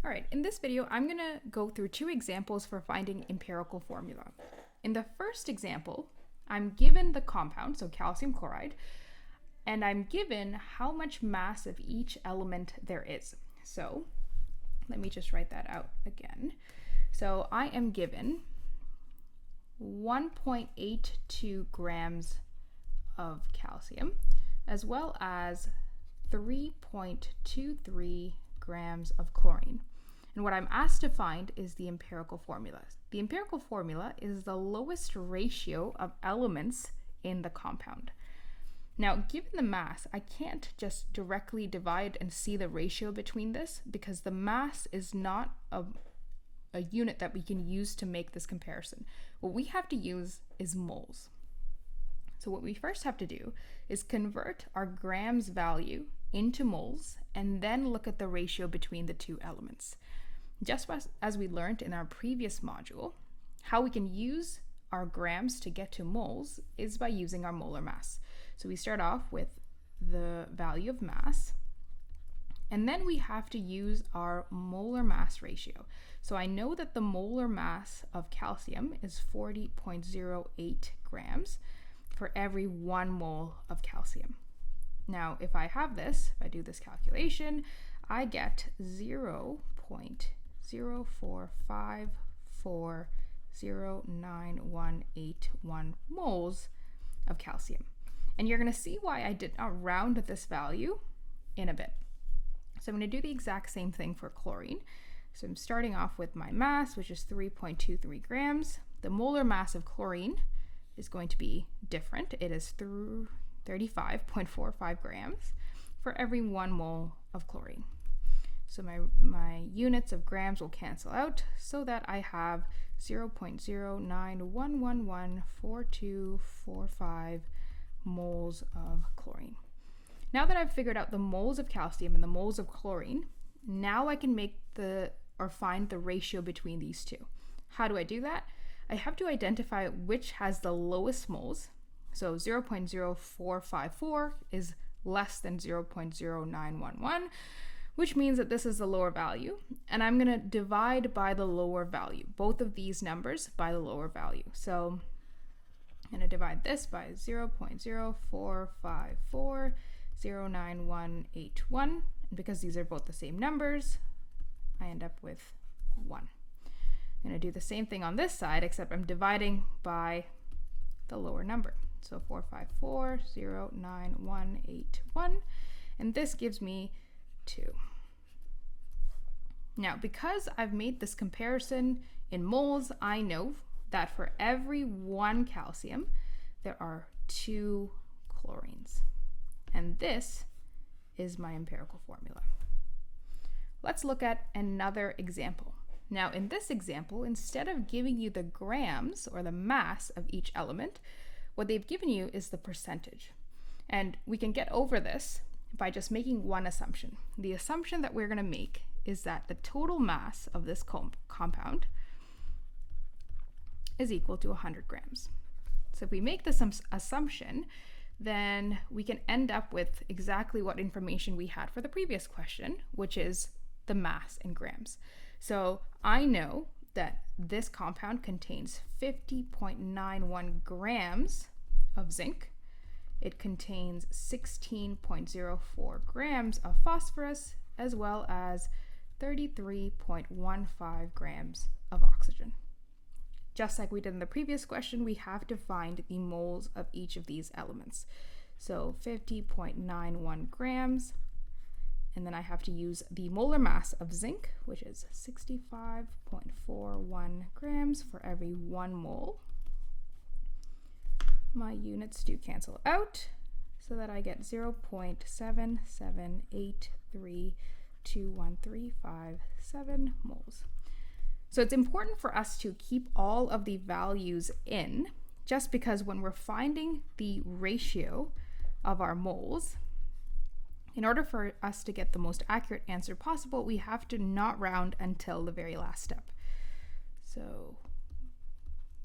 All right, in this video, I'm gonna go through two examples for finding empirical formula. In the first example, I'm given the compound, so calcium chloride, and I'm given how much mass of each element there is. So let me just write that out again. So I am given 1.82 grams of calcium, as well as 3.23 grams of chlorine. And what I'm asked to find is the empirical formula. The empirical formula is the lowest ratio of elements in the compound. Now, given the mass, I can't just directly divide and see the ratio between this because the mass is not a unit that we can use to make this comparison. What we have to use is moles. So what we first have to do is convert our grams value into moles and then look at the ratio between the two elements. Just as we learned in our previous module, how we can use our grams to get to moles is by using our molar mass. So we start off with the value of mass, and then we have to use our molar mass ratio. So I know that the molar mass of calcium is 40.08 grams for every 1 mole of calcium. Now, if I have this, if I do this calculation, I get 0.045409181 moles of calcium. And you're going to see why I did not round this value in a bit. So I'm going to do the exact same thing for chlorine. So I'm starting off with my mass, which is 3.23 grams. The molar mass of chlorine is going to be different. It is 35.45 grams for every 1 mole of chlorine. So my units of grams will cancel out so that I have 0.091114245 moles of chlorine. Now that I've figured out the moles of calcium and the moles of chlorine, now I can find the ratio between these two. How do I do that? I have to identify which has the lowest moles. So 0.0454 is less than 0.0911, which means that this is the lower value. And I'm going to divide by the lower value, both of these numbers by the lower value. So I'm going to divide this by 0.045409181. And because these are both the same numbers, I end up with 1. I'm going to do the same thing on this side, except I'm dividing by the lower number. So 454.09181, and this gives me 2. Now, because I've made this comparison in moles, I know that for every 1 calcium, there are 2 chlorines. And this is my empirical formula. Let's look at another example. Now, in this example, instead of giving you the grams or the mass of each element, what they've given you is the percentage. And we can get over this by just making one assumption. The assumption that we're going to make is that the total mass of this compound is equal to 100 grams. So if we make this assumption, then we can end up with exactly what information we had for the previous question, which is the mass in grams. So I know that this compound contains 50.91 grams of zinc. It contains 16.04 grams of phosphorus, as well as 33.15 grams of oxygen. Just like we did in the previous question, we have to find the moles of each of these elements. So 50.91 grams, and then I have to use the molar mass of zinc, which is 65.41 grams for every 1 mole. My units do cancel out so that I get 0.77832137 moles. So it's important for us to keep all of the values in, just because when we're finding the ratio of our moles, in order for us to get the most accurate answer possible, we have to not round until the very last step. So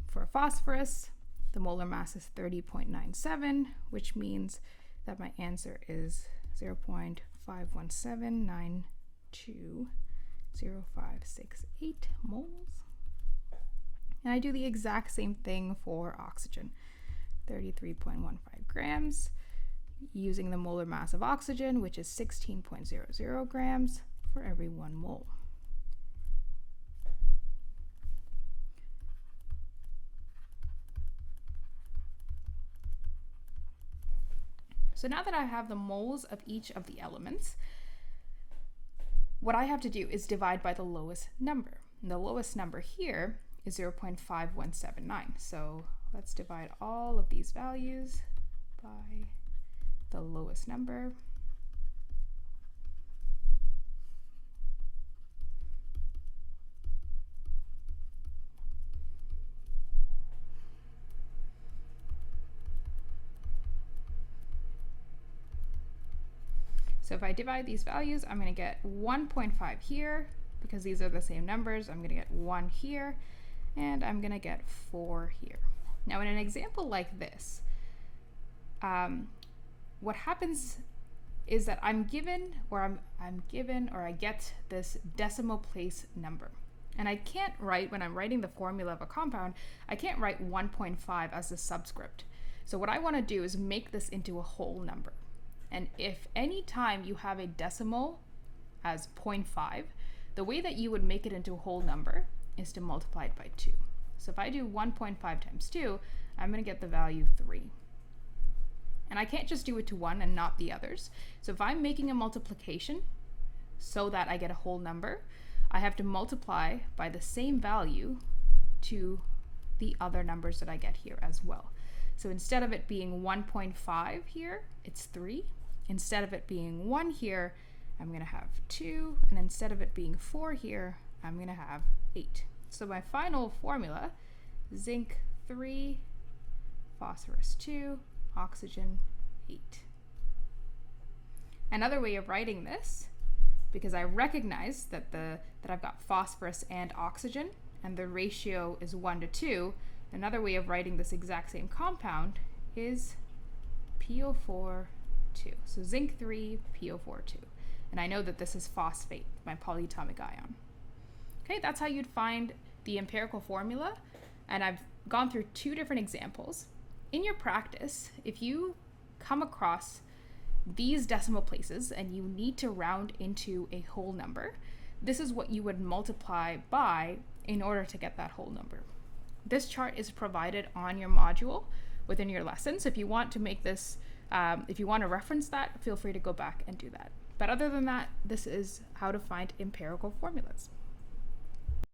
for phosphorus, the molar mass is 30.97, which means that my answer is 0.51792 0.0568 moles. And I do the exact same thing for oxygen, 33.15 grams, using the molar mass of oxygen, which is 16.00 grams for every 1 mole. So now that I have the moles of each of the elements, what I have to do is divide by the lowest number. And the lowest number here is 0.5179. So let's divide all of these values by the lowest number. So if I divide these values, I'm going to get 1.5 here, because these are the same numbers. I'm going to get 1 here, and I'm going to get 4 here. Now in an example like this, what happens is that I get this decimal place number. And I can't write, when I'm writing the formula of a compound, I can't write 1.5 as a subscript. So what I want to do is make this into a whole number. And if any time you have a decimal as 0.5, the way that you would make it into a whole number is to multiply it by 2. So if I do 1.5 times 2, I'm going to get the value 3. And I can't just do it to one and not the others. So if I'm making a multiplication so that I get a whole number, I have to multiply by the same value to the other numbers that I get here as well. So instead of it being 1.5 here, it's 3. Instead of it being 1 here, I'm going to have 2. And instead of it being 4 here, I'm going to have 8. So my final formula, zinc 3, phosphorus 2, oxygen 8. Another way of writing this, because I recognize that I've got phosphorus and oxygen, and the ratio is 1 to 2, another way of writing this exact same compound is PO4 2. So zinc 3, PO4 2. And I know that this is phosphate, my polyatomic ion. Okay, that's how you'd find the empirical formula. And I've gone through 2 different examples. In your practice, if you come across these decimal places and you need to round into a whole number, this is what you would multiply by in order to get that whole number. This chart is provided on your module within your lessons. If you want to make this, if you want to reference that, feel free to go back and do that. But other than that, this is how to find empirical formulas.